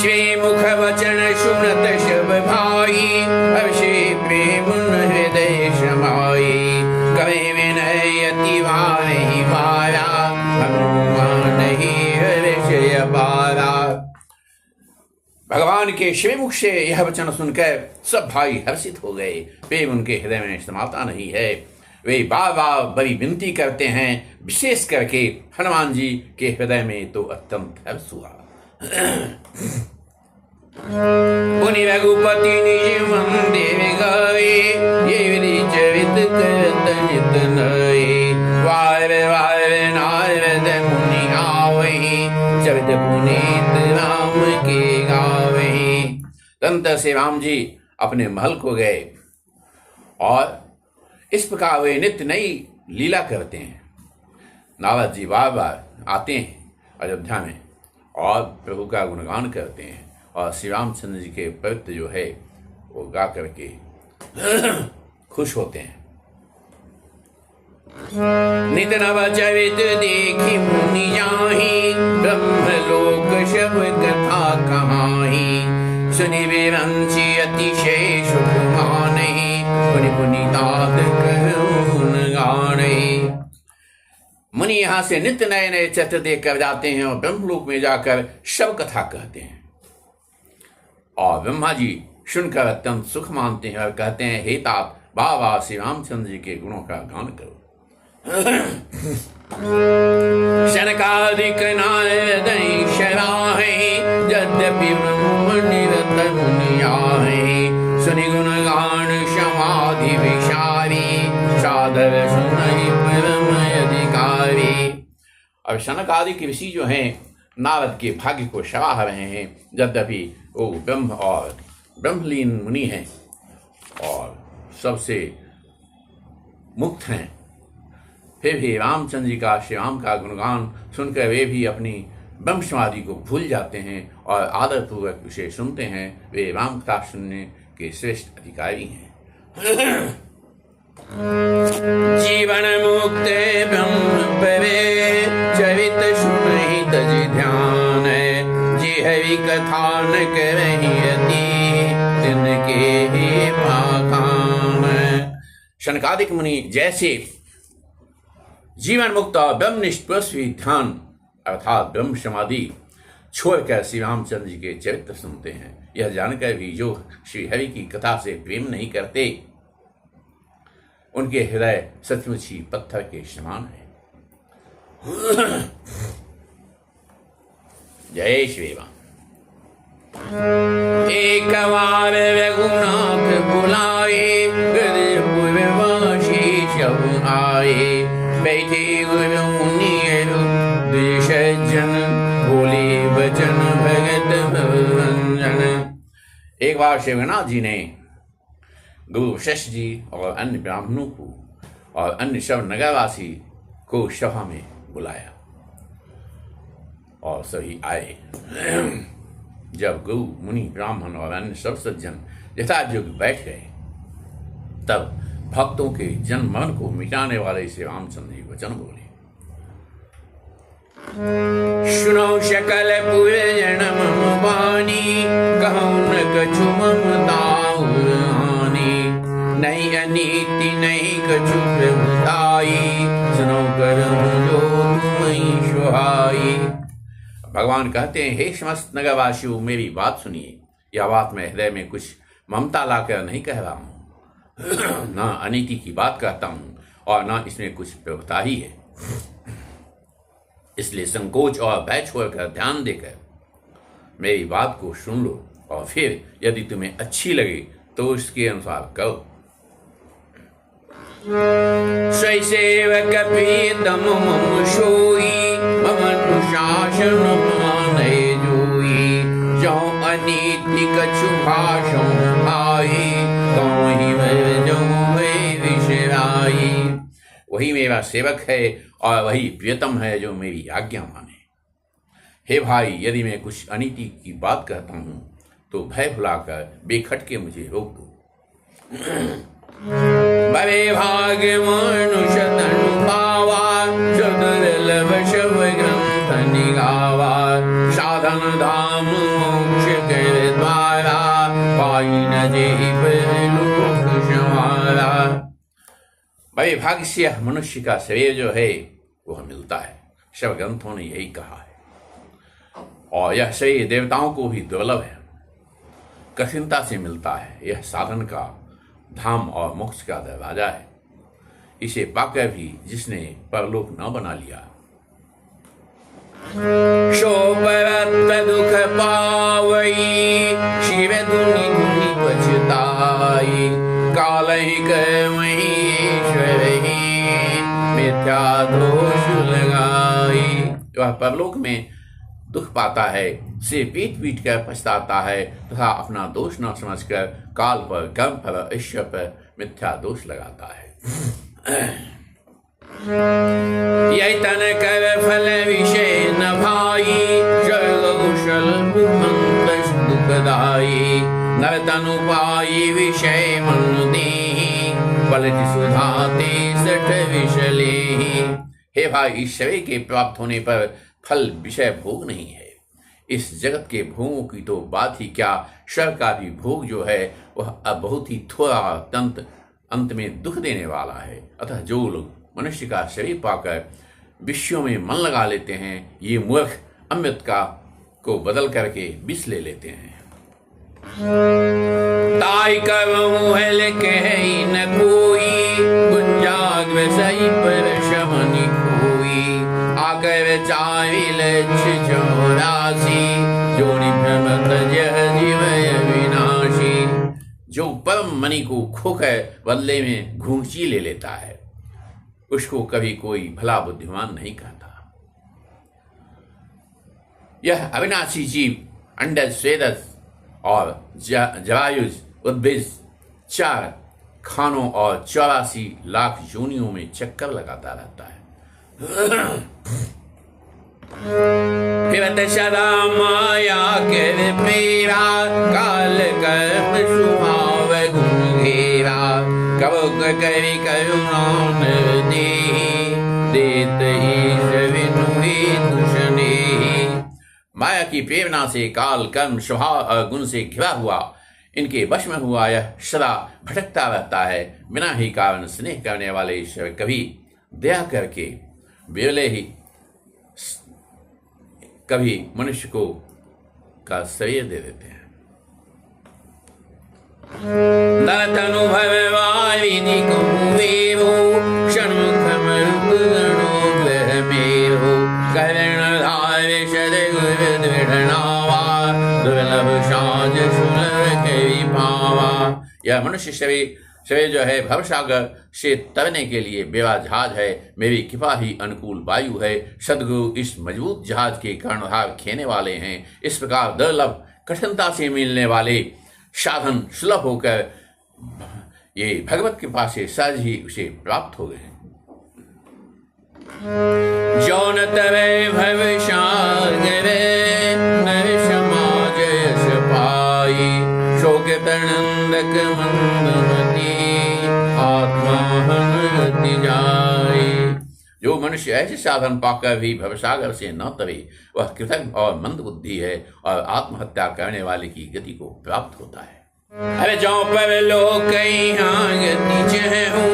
श्री मुख वचन सुनत सब भाई, हर्षे प्रेम हृदय समाई। कवि विनय अति वाहि वारा, हनुमान ही हर्षय पारा। भगवान के श्रीमुख से यह वचन सुनकर सब भाई हर्षित हो गए। प्रेम उनके हृदय में समाता नहीं है। वे बार बार बड़ी विनती करते हैं। विशेष करके हनुमान जी के हृदय में तो अत्यंत हर्ष हुआ। पुनि रघुपति निज मंदिर गए, ये विधि चरित करत नित नये। वार वार नारद मुनि आवहि, चरित पुनीत राम के गावहि। तंत से राम जी अपने महल को गए और इस प्रकार वे नित्य नई लीला करते हैं। नारद जी बार बार आते हैं अयोध्या में और प्रभु का गुणगान करते हैं और श्री रामचंद्र जी के पवित्र जो है वो गा करके खुश होते हैं। नित नव चरित देखी मुनि जाहि, ब्रह्मलोक सब कथा कहाहि। सुनि विरंचि अतिशय सुख मानहि, पुनि पुनीतात कहु गुण गानहि। मुनि यहाँ से नित्य नए नए चित्र देख कर जाते हैं और ब्रह्मलोक में जाकर सब कथा कहते हैं। और ब्रह्मा जी सुनकर अत्यंत सुख मानते हैं और कहते हैं, हे तात बार बार श्री रामचंद्र जी के गुणों का गान करो। शनकादिक नारद शराहि, यद्यपि ब्रह्म निरत मुनि आहि। सुनि गुण गान समाधि विचारी, सादर सुनहि परम अधिकारी। अब शनकादिक ऋषि जो हैं नारद के भाग्य को सराह रहे हैं। यद्यपि वो ब्रह्म और ब्रह्मलीन मुनि हैं और सबसे मुक्त हैं, फिर भी रामचंद्र जी का श्री राम का गुणगान सुनकर वे भी अपनी ब्रह्म समाधि को भूल जाते हैं और आदरपूर्वक उसे सुनते हैं। वे राम कथा सुनने के श्रेष्ठ अधिकारी हैं। जीवन मुक्त ब्रह्म परे, चरित सुनहि तज ध्यान। जी हरि कथा न करहि अति, तिनके ही पाखान। शनकादिक मुनि जैसे जीवन मुक्त और ब्रह्मनिष्ठ ध्यान अर्थात ब्रह्म समाधि छोड़कर श्री रामचंद्र जी के चरित्र सुनते हैं, यह जानकर भी जो श्री हरि की कथा से प्रेम नहीं करते, उनके हृदय सचमुच ही पत्थर के समान है। जय श्री राम। एक बार रघुनाथ बुलाए, पुरवासी सब आए। बैठे गुरु मुनि सज्जन, बोले वचन भगत भवरंजन। एक बार शिवनाथ जी ने गुरु वशिष्ठ जी और अन्य ब्राह्मणों को और अन्य सब नगरवासी को सभा में बुलाया और सभी आए। जब गुरु मुनि ब्राह्मण और अन्य सब सज्जन यथायुग बैठ गए, तब भक्तों के जन्म मन को मिटाने वाले श्री रामचंद्र जी वचन बोले। सुनो सकल पुर जनम बानी, कहूँ न कछु ममता हानि। नहीं अनीति नहीं कछु प्रभुताई, सुनो करम जो तुम्हें सुहाई। भगवान कहते हैं, हे समस्त नगरवासियों मेरी बात सुनिए। यह बात मैं हृदय में कुछ ममता लाकर नहीं कह रहा हूँ, न अनीति की बात कहता हूँ और न इसमें कुछ प्रभुता ही है। इसलिए संकोच और भय छोड़कर ध्यान देकर मेरी बात को सुन लो और फिर यदि तुम्हें अच्छी लगे तो उसके अनुसार करो। स्वयं सेवक प्रीतम मम सोई, मम अनुशासन माने जोई। जो अनीति कछु भाषण भाई, वही मेरा सेवक है और वही प्रियतम है जो मेरी आज्ञा माने। हे भाई, यदि मैं कुछ अनीति की बात कहता हूँ तो भय भुलाकर बेखटके मुझे रोक दो। बड़े भाग मनुष्य तनु पावा, जो दुर्लभ शव ग्रंथ निगावा। साधन धाम मोक्ष अभी भाग्य से मनुष्य का शरीर जो है वह मिलता है। शिव ग्रंथों ने यही कहा है। और यह शरीर देवताओं को भी दुर्लभ है, कठिनता से मिलता है। यह साधन का धाम और मोक्ष का दरवाजा है। इसे पाकर भी जिसने परलोक न बना लिया, शोभरत दुख पावई, शिव धुनि धुनि पछताई, काल ही करवही ईश्वर ही, मिथ्या दोष लगाई। वह परलोक में दुख पाता है, से पीट पीट कर पछताता है तथा अपना दोष न समझकर काल पर, कर्म पर, ईश्वर पर मिथ्या दोष लगाता है। यही तन कर फल विषय न भाई, स्वर्ग कुशल मंत दुखदाई, नर तनु पाई विषय मन देहि, पलट सुधाते सठ विषले। हे भाई, इस शरीर के प्राप्त होने पर फल विषय भोग नहीं है। इस जगत के भोगों की तो बात ही क्या, स्वर्ग का भी भोग जो है वह अब बहुत ही थोड़ा अंत में दुख देने वाला है। अतः जो लोग मनुष्य का शरीर पाकर विषयों में मन लगा लेते हैं, ये मूर्ख अमृत को बदल करके विष ले लेते हैं। ताई करहु हल कहि न कोई, गुंजाग सही पर शमनि खोई, आकर चाहि लक्ष्य 84, जोनि भ्रमत जह जीव अविनाशी। जो परम मणि को खोकर बदले में घूंची ले लेता है, उसको कभी कोई भला बुद्धिमान नहीं कहता। यह अविनाशी जीव अंडज, स्वेदज और जरायुज, उद्भिज 4 खानों और 84 लाख योनियों में चक्कर लगाता रहता है। फिरत सदा माया के पेरा, काल कर्म सुहाव गुण घेरा, कब करी करुणा देहि, देत ईश विनु दूषणे। माया की प्रेरणा से काल, कर्म, स्वभाव और गुण से घिरा हुआ, इनके वश में हुआ यह सदा भटकता रहता है। बिना ही कारण स्नेह करने वाले ईश्वर कभी दया करके बेले ही कभी मनुष्य को का शरीर दे देते हैं। तनु भवानी कुवेवो, षण्मुख मरुत गणो ग्रह मेरो, कर्ण धारे सदगुरु दृढ़नावा, दुर्लभ साज सुलभ कवि पावा। यह मनुष्य शरीर जो है भवसागर से तरने के लिए बेवा जहाज है। मेरी कृपा ही अनुकूल वायु है। सदगुरु इस मजबूत जहाज के कर्णधार खेने वाले हैं। इस प्रकार दुर्लभ कठिनता से मिलने वाले साधन सुलभ होकर ये भगवत कृपा से सहज ही उसे प्राप्त हो गए। जौन तवे भवसागर नर समाज यश पाई, शोक तनंदक मंदमती, आत्मा हनुमति जाई। जो मनुष्य ऐसे साधन पाकर भी भवसागर से न तरे, वह कृतज्ञ और मंद बुद्धि है और आत्महत्या करने वाले की गति को प्राप्त होता है। अरे जो पर लोक गति चहूं,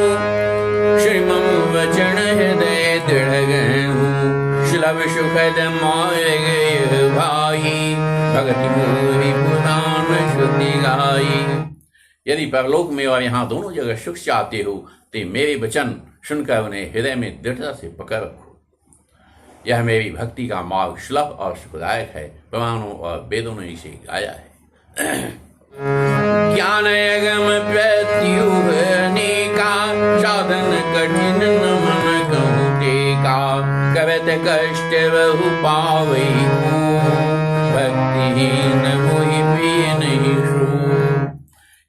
श्रीमम वचन हृदय दृढ़ गहूं, सुलभ सुखद मार्ग भाई, भगति मोहि पुराण श्रुति गाई। यदि परलोक में और यहाँ दोनों जगह सुख चाहते हो तो मेरे वचन सुनकर उन्हें हृदय में दृढ़ता से पकड़ रखो। यह मेरी भक्ति का मार्ग सुलभ और सुखदायक है। पुराणों और वेदों ने इसे गाया है। ज्ञान अगम प्रत्युह अनेका, साधन कठिन न मन कहूँ टेका, करत कष्ट बहु पावई को, भक्तिहीन मोहि प्रिय नहीं सो।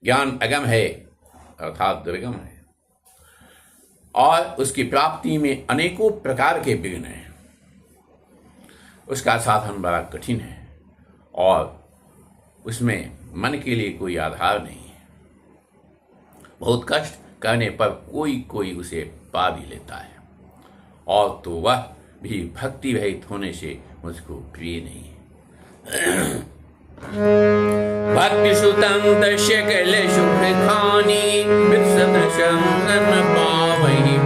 ज्ञान अगम है अर्थात दुर्गम है और उसकी प्राप्ति में अनेकों प्रकार के विघ्न हैं। उसका साधन बड़ा कठिन है और उसमें मन के लिए कोई आधार नहीं है। बहुत कष्ट करने पर कोई उसे पा भी लेता है और तो वह भी भक्ति रहित होने से मुझको प्रिय नहीं है। भक्ति सुतंत शकल सुख खानी, वित्सत शंकन पावहि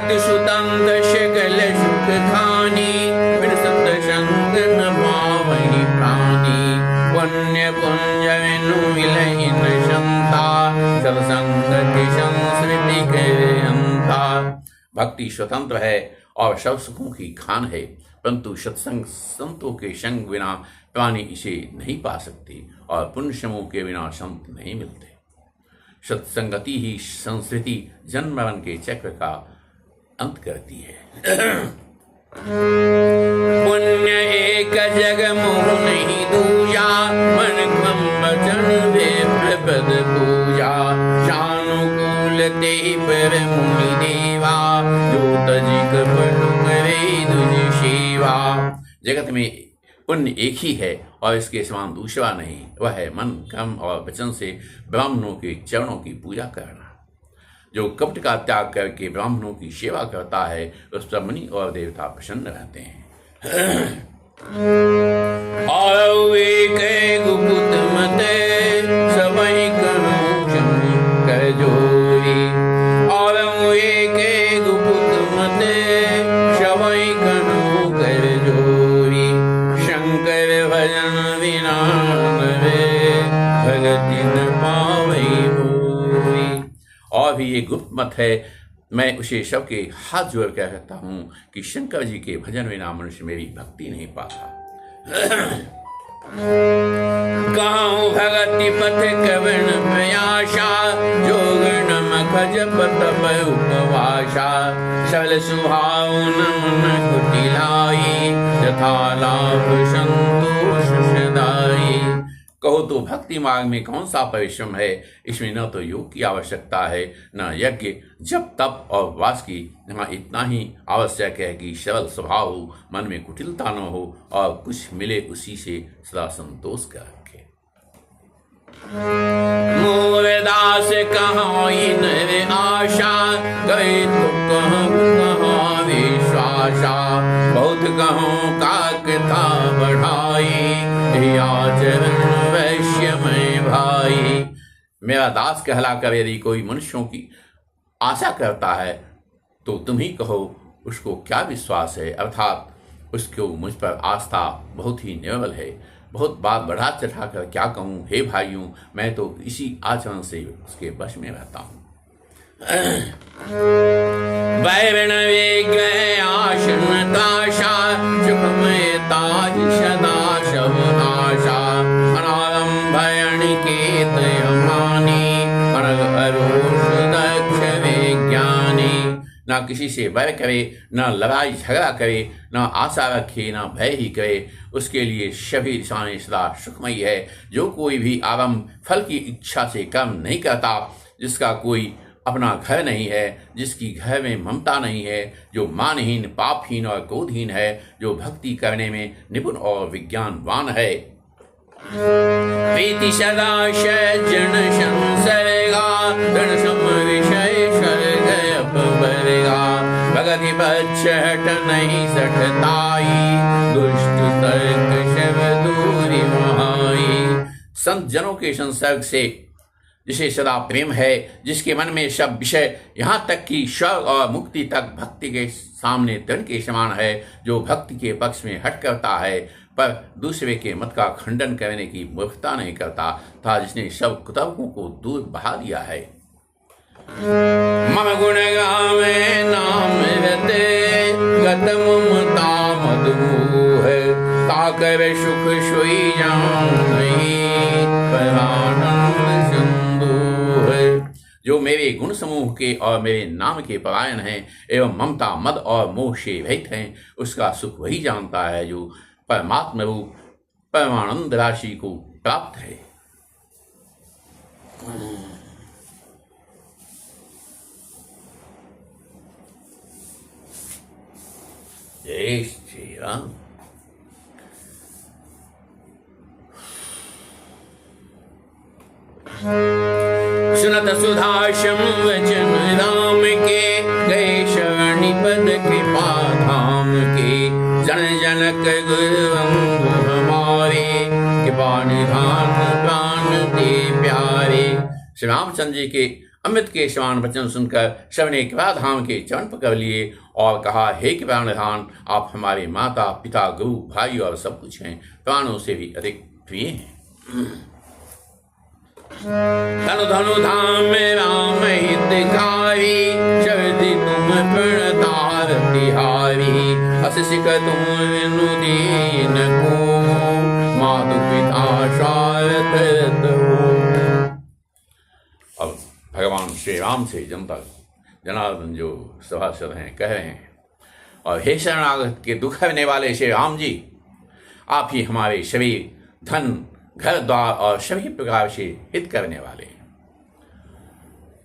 भक्ति सुतंत्र शकल सुख खानी, बिन सत्संग न पावहि प्राणी। पुण्य पुंज विनु मिलहि न क्षमता, सत्संगति संस्कृति के अंता। भक्ति स्वतंत्र है और सब सुखों की खान है, परंतु सत्संग संतों के संग बिना प्राणी इसे नहीं पा सकती और पुण्य समूह के बिना संत नहीं मिलते। सत्संगति ही संस्कृति जन्म मरण के चक्र का अंत करती है। पुण्य एक जग मोह नहीं दूजा, मन कम वचन वे प्रपद पूजा। शानुकूल ते पर मुनि देवा, जो तजिक पटु करे दुज सेवा। जगत में पुण्य एक ही है और इसके समान दूसरा नहीं, वह है मन कर्म और वचन से ब्राह्मणों के चरणों की पूजा करना। जो कपट का त्याग करके ब्राह्मणों की सेवा करता है, उस पर मुनि और देवता प्रसन्न रहते हैं। और एक गुप्त मते सबई करूं शंकर जोरी। और एक गुप्त मते सबई करूं कर जोरी। शंकर भजन बिना भगति न पावई मोरी। और भी ये गुप्त मत है, मैं उसे सबके हाथ जोड़ कर कहता हूँ कि शंकर जी के भजन बिना मनुष्य मेरी भक्ति नहीं पाता। कहूँ भगति पथ कवण प्रयासा, जोग नमक जपत उपवासा। सल सुहाव मन कुटिलाई, यथा लाभ संतोष सदाई। कहो तो भक्ति मार्ग में कौन सा परिश्रम है? इसमें न तो योग की आवश्यकता है, न यज्ञ जप तप और वास की। यहाँ इतना ही आवश्यक है कि सरल स्वभाव हो, मन में कुटिलता न हो और कुछ मिले उसी से सदा संतोष कर रखे। मोरदास कहाँ इन आशा, गए तो कहाँ विश्वासा। बहुत कहूँ काकता बढ़ाई, आचरण वैश्य में भाई। मेरा दास कहला कर यदि कोई मनुष्यों की आशा करता है तो तुम ही कहो उसको क्या विश्वास है, अर्थात उसको मुझ पर आस्था बहुत ही निर्बल है। बहुत बात बढ़ा चढ़ा कर क्या कहूँ, हे भाइयों, मैं तो इसी आचरण से उसके वश में रहता हूँ। वैरण विज्ञ आशन ताशा, सुखमय ताज सदा शव आशा। अनारंभयण केत यमानी, अनग अरोष दक्ष विज्ञानी। ना किसी से वैर करे, न लड़ाई झगड़ा करे, न आशा रखे, न भय ही करे। उसके लिए सभी दिशाएं सदा सुखमयी है। जो कोई भी आरंभ फल की इच्छा से कर्म नहीं करता, जिसका कोई अपना घर नहीं है, जिसकी घर में ममता नहीं है, जो मानहीन पापहीन और क्रोधहीन है, जो भक्ति करने में निपुण और विज्ञानवान है। प्रीति सदा सज्जन संसर्गा, धन सम विषय स्वर्ग अपवर्गा। भगति पक्ष हट नहीं सठताई, दुष्ट तर्क शव दूरी महाई। संत जनों के संसर्ग से जिसे सदा प्रेम है, जिसके मन में सब विषय यहाँ तक कि स्वर्ग और मुक्ति तक भक्ति के सामने तृण के समान है, जो भक्ति के पक्ष में हट करता है पर दूसरे के मत का खंडन करने की मूर्खता नहीं करता था, जिसने सब कुतर्कों को दूर बहा दिया है। मम गुण गावे नाम रते, गत ममता मधुमोह। ताकर सुख सोई जाऊं नहीं, परानंद सिंधु है। जो मेरे गुण समूह के और मेरे नाम के परायण हैं एवं ममता मद और मोह से रहित हैं, उसका सुख वही जानता है जो परमात्मा रूप परमानंद राशि को प्राप्त है। जय श्री राम। सुनत सुधाशम वचन राम के, गए शरणी पद कृपा धाम के। जन जनक गुरुवंधु हमारे, कृपा निधान प्राण दे प्यारे। श्री रामचंद्र जी के अमृत के समान वचन सुनकर सब ने कृपा धाम के चरण पकड़ लिए और कहा, हे कृपा निधान, आप हमारे माता पिता गुरु भाई और सब कुछ हैं, प्राणों से भी अधिक प्रिय हैं। धनु धनु धाम में राम हितकारी, शब्द तुम प्रणतार तिहारी, असिक तुम विनु दीन को, मातु पिता शारद हो। अब भगवान श्री राम से जनता जनार्दन जो सभासद हैं कह रहे हैं, और हे शरणागत के दुख हरने वाले श्री राम जी, आप ही हमारे सभी धन घर द्वार और सभी प्रकार से हित करने वाले हैं।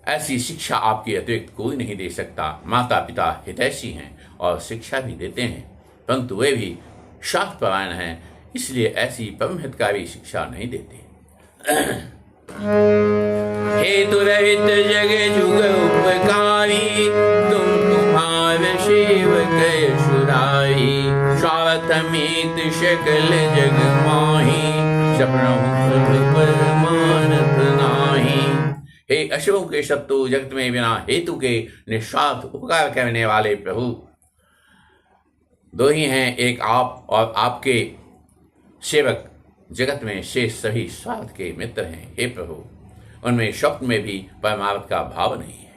ऐसी शिक्षा आपके अतिरिक्त कोई नहीं दे सकता। माता पिता हितैषी हैं और शिक्षा भी देते हैं, परंतु वे भी शास्त्रपरायण हैं, इसलिए ऐसी परम हितकारी शिक्षा नहीं देते। हेतु रहित जग जुग उपकारी, तुम तुम्हारे सेवक सुराई, स्वार्थ मीत सकल जग माही, मानत नाही। हे अशुभों के शत्रु, जगत में बिना हेतु के निस्वार्थ उपकार करने वाले प्रभु, दो ही हैं, एक आप और आपके सेवक जगत में शेष सभी स्वार्थ के मित्र हैं। हे प्रभु, उनमें स्वप्न में भी परमार्थ का भाव नहीं है।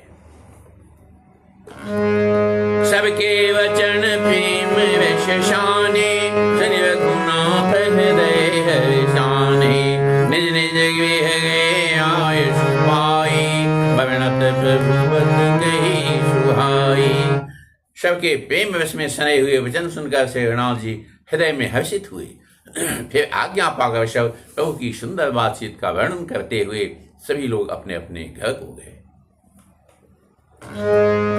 सबके वचन प्रेम वैशाने, शनि रघुनाथ हृदय हर्षाने, निज निज गृह गए आयुष पाई, वर्णत प्रभुवत कही सुहाई। सबके प्रेम वश में सने हुए वचन सुनकर श्री रघुनाथ जी हृदय में हर्षित हुए। फिर आज्ञा पाकर शव प्रभु की सुंदर बातचीत का वर्णन करते हुए सभी लोग अपने अपने घर को गए।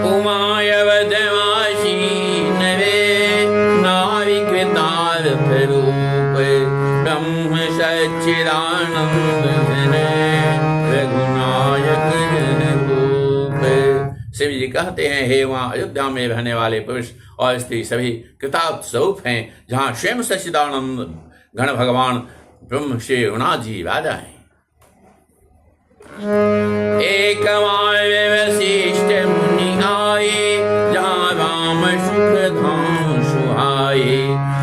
उमायवदवासी नवे नाविकृतार्थ रूप, ब्रह्म सच्चिदानंद घन, रघुनायक जन रूप। शिव जी कहते हैं, हे वहाँ अयोध्या में रहने वाले पुरुष और स्त्री सभी कृतार्थ स्वरूप हैं, जहाँ स्वयं सच्चिदानंद घन भगवान ब्रह्म श्री रघुनाथ जी राजा हैं। एक वशिष्ठ मुनि आए, जहाँ राम सुख धाम सुहाए,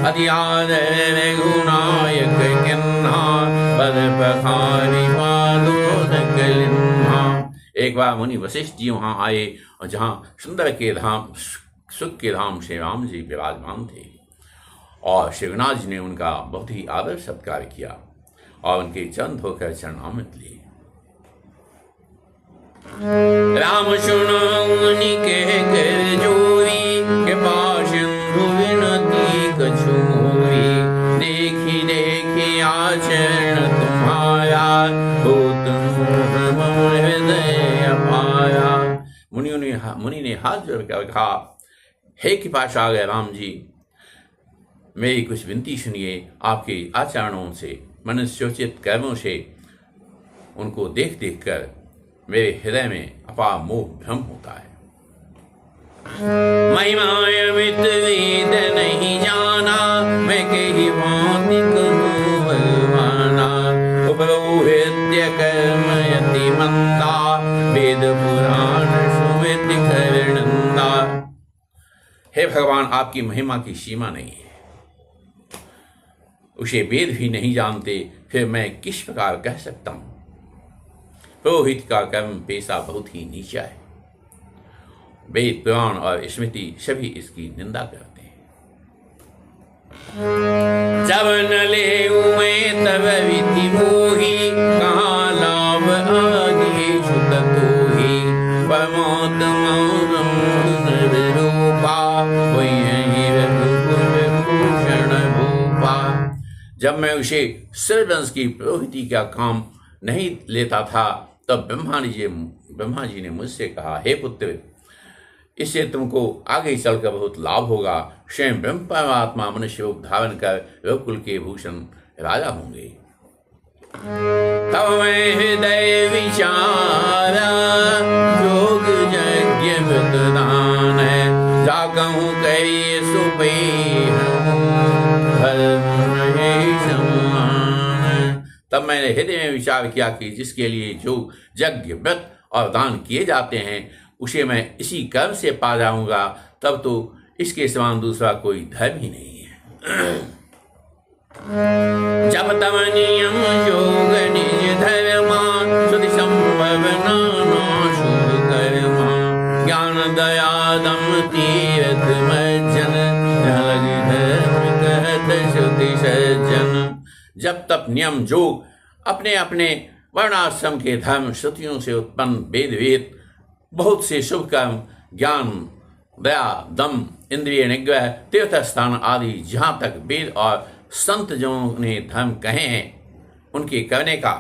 अति आदर रघुनायक किन्हा, पद पखारी पादों कलिन्हा। एक बार मुनि वशिष्ठ जी वहाँ आए, और जहाँ सुंदर के धाम सुख के धाम श्री राम जी विराजमान थे, और श्री रघुनाथ जी ने उनका बहुत ही आदर सत्कार किया और उनके चरण धोकर चरणामृत लिए। राम सुनो मुनि कह कर जोरी, कृपा सिंधु विनती कछु मोरी, देखी देखी आचरण तुम्हारा, भूत हृदय अपाया। मुनि ने हाथ जोड़कर कहा, हे कृपा सागर राम जी, मेरी कुछ विनती सुनिए। आपके आचरणों से, मनुष्योचित कर्मों से उनको देख देख कर मेरे हृदय में अपार मोह भ्रम होता है। महिमा अमित वेद नहीं जाना, मैं कही भांति कहूँ बलवाना, उपरोहित्य कर्म यति मंदा, वेद पुराण सुमित करनंदा। हे भगवान, आपकी महिमा की सीमा नहीं है, उसे वेद भी नहीं जानते, फिर मैं किस प्रकार कह सकता हूँ। पुरोहित का कर्म पेशा बहुत ही नीचा है। वेद पुराण और स्मृति सभी इसकी निंदा करते हैं। जब न ले मैं तब विधि मोही, कहाँ लाभ आगे छुत तोही, परमात्मा रूपा, जब मैं उसे सूर्यवंश की पुरोहिती का काम नहीं लेता था, तब ब्रह्मा जी ने मुझसे कहा, हे पुत्र, इससे तुमको आगे चलकर बहुत लाभ होगा। स्वयं ब्रह्म परमात्मा मनुष्य रूप धारण कर रघुकुल के भूषण राजा होंगे। तब मैं हृदय विचारा, योग यज्ञ व्रतदान है, जागहूँ करिए सुपे तब मैंने हृदय में विचार किया कि जिसके लिए जो यज्ञ व्रत और दान किए जाते हैं, उसे मैं इसी कर्म से पा जाऊंगा, तब तो इसके समान दूसरा कोई धर्म ही नहीं है। जब तब नियम योग निज धर्मा, सुधि संभव नाना शुभ कर्मा, ज्ञान दया दम तीरथ मज्जन, झलक धर्म कहत श्रुति सज्जन। जब तप नियम जोग अपने अपने वर्णाश्रम के धर्म श्रुतियों से उत्पन्न वेद वेद, बहुत से शुभ कर्म, ज्ञान दया दम, इंद्रिय निग्रह, तीर्थ स्थान आदि जहाँ तक वेद और संत जो ने धर्म कहे हैं उनके करने का,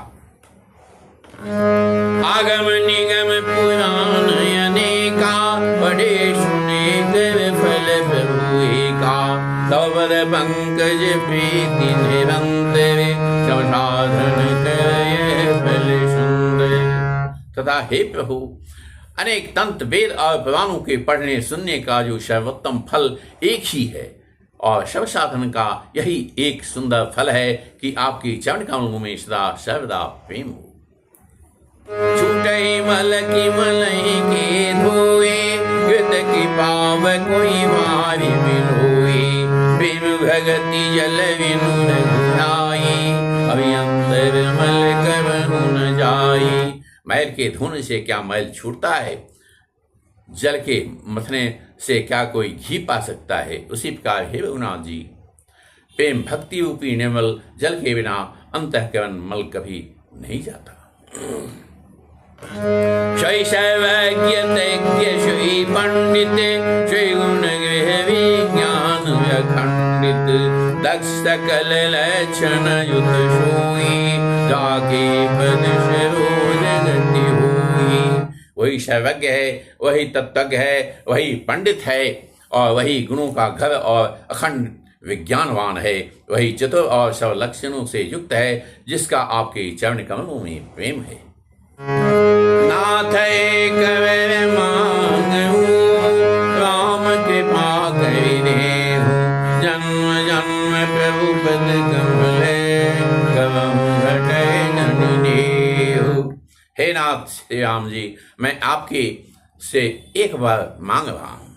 आगम निगम पुराण अनेका, पढ़े सुने कर फल प्रभु एका, तवर पंकज प्रीति निरंतर, साधन करे फल सुंदर। तथा हे प्रभु, अनेक तंत्र वेद और पुराणों के पढ़ने सुनने का जो सर्वोत्तम फल एक ही है, और सब साधन का यही एक सुंदर फल है कि आपकी चरण कमलों में सदा सर्वदा प्रेम हो। छूटे मल की मलई के धोए, कृत की पाव कोई मारी मिलोए, प्रेम भगति जल विनु रघुराई, अभियंतर मल कबहु न जाई। मैल के धोने से क्या मैल छूटता है, जल के मथने से क्या कोई घी पा सकता है, उसी प्रकार हे रघुनाथ जी, प्रेम भक्ति रूपी निर्मल जल के बिना अंतःकरण मल कभी नहीं जाता। श्री सर्वज्ञ तज्ञ श्री पंडित, श्री गुण गृह विज्ञान अखंडित, दक्ष सकल लक्षण युत सोई, जाके पद सरोज गति हुई। वही सर्वज्ञ है, वही तत्वज्ञ है, वही पंडित है, और वही गुणों का घर और अखंड विज्ञानवान है, वही चतुर और सब लक्षणों से युक्त है, जिसका आपके चरण कमलों में प्रेम है। नाथ कवर मांगू, राम कृपा करि देहु, जन्म जन्म प्रभु पद कमले, कवहु घटै न देहु। हे नाथ श्री राम जी, मैं आपके से एक बार मांग रहा हूँ।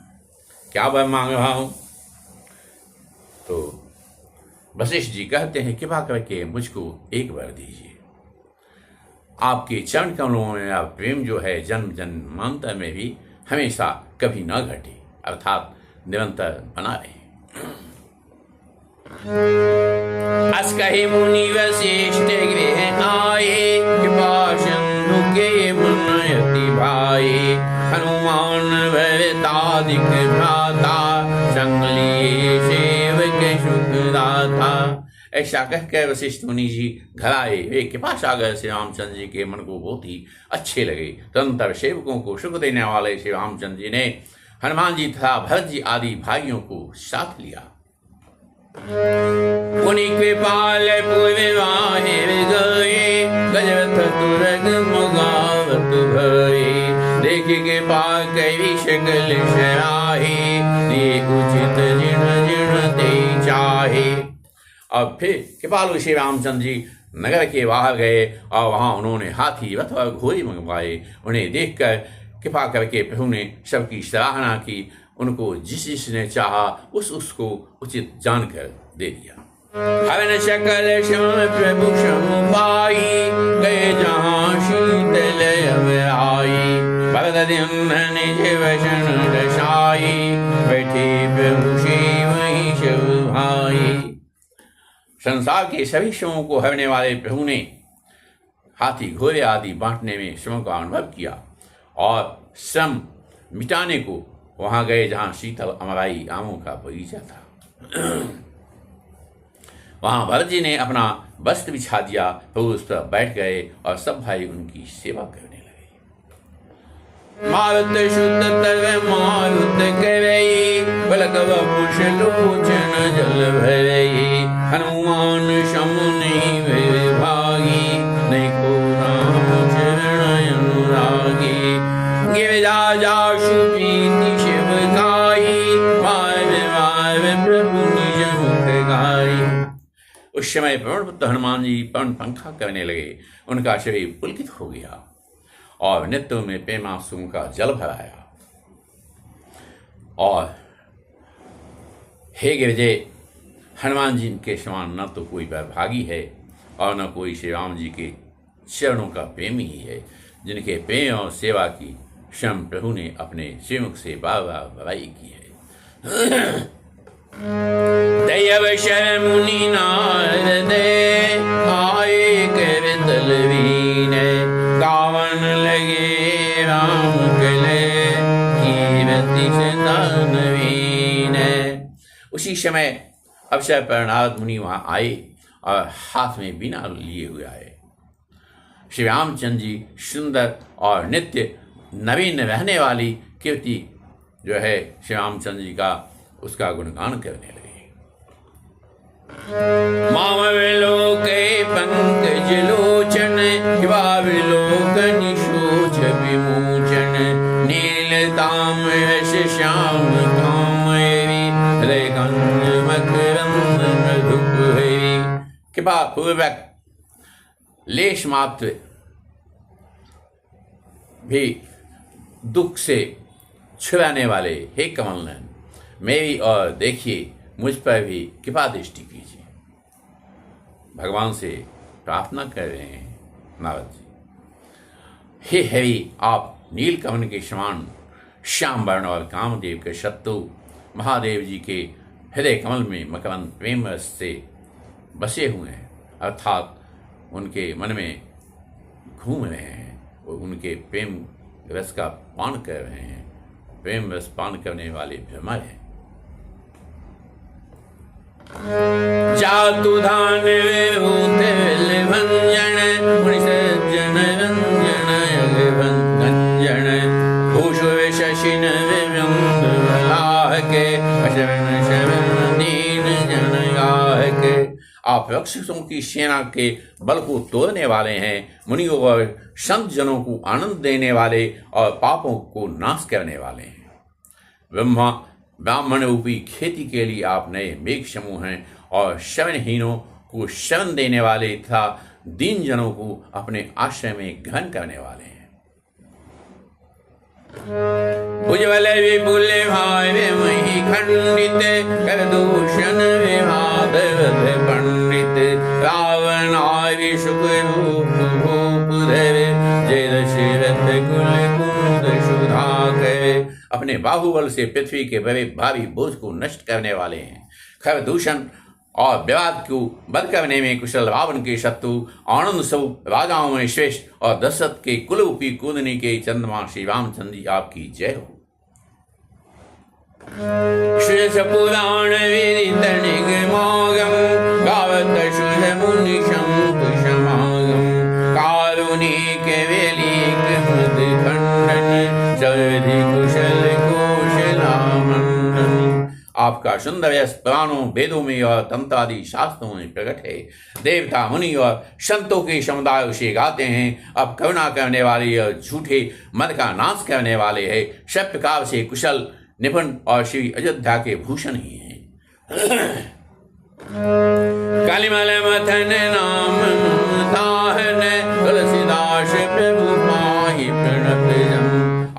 क्या बार मांग रहा हूँ? तो वशिष्ठ जी कहते हैं, कृपा करके मुझको एक बार दीजिए। आपके चरण कमलों में आप प्रेम जो है जन्म जन्मांतर में भी हमेशा कभी न घटे, अर्थात निरंतर बना रहे। अस कहे मुनि वशिष्ठ गृह आए, कृपा सिंधु के मन अति भाए, हनुमान भरतादिक भ्राता, संग लिए सेवक सुखदाता। ऐसा कहकर वशिष्ठ मुनि जी घर आए। वे कृपा सागर श्री रामचंद्र जी के मन को बहुत ही अच्छे लगे। तदंतर सेवकों को सुख देने वाले श्री रामचंद्र जी ने हनुमान जी तथा भरत जी आदि भाइयों को साथ लिया। मुनि कृपाल पूर्वाहे गए, गजरथ तुरग मुगावत भये, देख के पाल कई शकल शराहे, ये उचित जिण जिण ते चाहे। अब फिर कृपालु श्री रामचंद्र जी नगर के बाहर गए और वहां उन्होंने हाथी रथ और घोड़े मंगवाए। उन्हें देखकर कृपा करके प्रभु ने सबकी सराहना की। उनको जिस जिसने चाहा उसको उचित जानकर दे दिया। हवन सकल श्याम प्रभु श्याम पाई, गए जहाँ शीतल आई, भरत निज वसन दशाई, बैठे प्रभु शिव वही शिव भाई। संसार के सभी श्रमों को हरने वाले प्रभु ने हाथी घोड़े आदि बांटने में श्रम का अनुभव किया और श्रम मिटाने को वहां गए जहां शीतल अमराई आमों का बगीचा था। वहां भरत जी ने अपना वस्त्र बिछा दिया, प्रभु उस पर बैठ गए और सब भाई उनकी सेवा करने लगे। मारुत शुद्ध तव मारुत करई, बलक वपुष लोचन जल भरई, हनुमान समुनि भागी, नहीं को राम चरण अनुरागी, गिरजा जासु प्रीति शिव गाई, वार वार प्रभु निज मुख गाई। उस समय पवन पुत्र हनुमान जी पवन पंखा करने लगे। उनका शरीर पुलकित हो गया और नित्य में प्रेमाश्रुओं का जल भराया। और हे गिरजे, हनुमान जी के समान न तो कोई वैभागी है और न कोई श्री राम जी के चरणों का प्रेमी ही है, जिनके प्रेम और सेवा की स्वयं प्रभु ने अपने श्रीमुख से बार बार बड़ाई की है। दैव शर मुनि नारद आए कर दलवीन, गावन लगे राम कले कीरति नवीन। उसी समय अवसर पर नारद मुनि वहां आए और हाथ में बीना लिए हुए आए। श्री रामचंद्र जी सुंदर और नित्य नवीन रहने वाली कीर्ति जो है श्री रामचंद्र जी का, उसका गुणगान करने लगे। मामविलोके पंकज लोचन, विलोकन शोच विमोचन, नील ताम्र श्याम कामयरी, हृदय कंज मकरंद मधुपहरी। कृपा पूर्वक लेश मात्र भी दुख से छुड़ाने वाले हे कमलनयन, मेरी और देखिए, मुझ पर भी कृपा दृष्टि कीजिए। भगवान से प्रार्थना कर रहे हैं नारद जी। हे हरि, आप नीलकमल के समान श्याम वर्ण और कामदेव के शत्रु महादेव जी के हृदय कमल में मकरंद प्रेम रस से बसे हुए हैं, अर्थात उनके मन में घूम रहे हैं और उनके प्रेम रस का पान कर रहे हैं। प्रेम रस पान करने वाले भ्रमर हैं। जातु धान भंजन, सज्जन रंजन गंजन, भूषु शशिन विलाह के, दीन जन गाह के। आप राक्षसों की सेना के बल को तोड़ने वाले हैं, मुनियों और संत जनों को आनंद देने वाले और पापों को नाश करने वाले हैं। ब्राह्मण रूपी खेती के लिए आप नए मेघ समूह हैं और शरणहीनों को शरण देने वाले तथा दीन जनों को अपने आश्रय में ग्रहण करने वाले हैं। उज्ज्वल विपुल भावे मही खंडित, कर दूषण विवाद पंडित, रावण आदि सुख रूप भूप धरे, जय दशरथ कुल कुंद सुधा करे। अपने बाहुबल से पृथ्वी के बड़े भारी बोझ को नष्ट करने वाले हैं। खर दूषण और विवाद को बंद करने में कुशल रावण के शत्रु, आनंद स्वरूप राजाओं में श्रेष्ठ और दशरथ के कुलरूपी कूदनी के चंद्रमा श्री रामचंद्र जी आपकी जय हो। श्रेष्ठ पुराण विदित निगमागम, गावत शुद्ध मुनि शंतु समागम, कारुणिक वेलिक मद खंडन, जयधि कुशल कौशलामंडन। आपका सुंदर यश पुराणों, वेदों में और तंत्र आदि शास्त्रों में प्रकट है। देवता, मुनि और संतों के समुदाय उसे गाते हैं। अब करुणा करने वाले और झूठे मद का नाश करने वाले हैं। सब प्रकार से कुशल, निपुण और श्री अयोध्या के भूषण ही हैं। कालीमल मथन नाम ताहन, तुलसीदास प्रभु माहि प्रणत जन।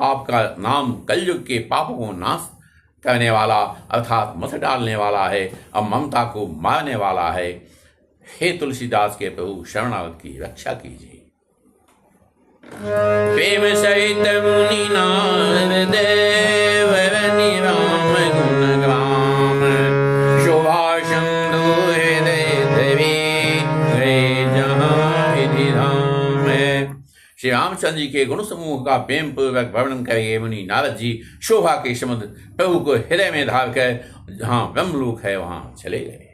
आपका नाम कलयुग के पापों को नाश करने वाला अर्थात मत डालने वाला है और ममता को मारने वाला है। हे तुलसीदास के प्रभु, शरणागत की रक्षा कीजिए। प्रेम सहित मुनि नारद देव, राम गुण ग्राम, शोभा सिंधु हृदय देवी, जहाँ विधि धाम। श्री रामचंद्र जी के गुण समूह का प्रेम पूर्वक वर्णन करेंगे मुनि नारद जी। शोभा के समुद्र प्रभु को हृदय में धार कर जहाँ ब्रह्मलोक है वहां चले गए।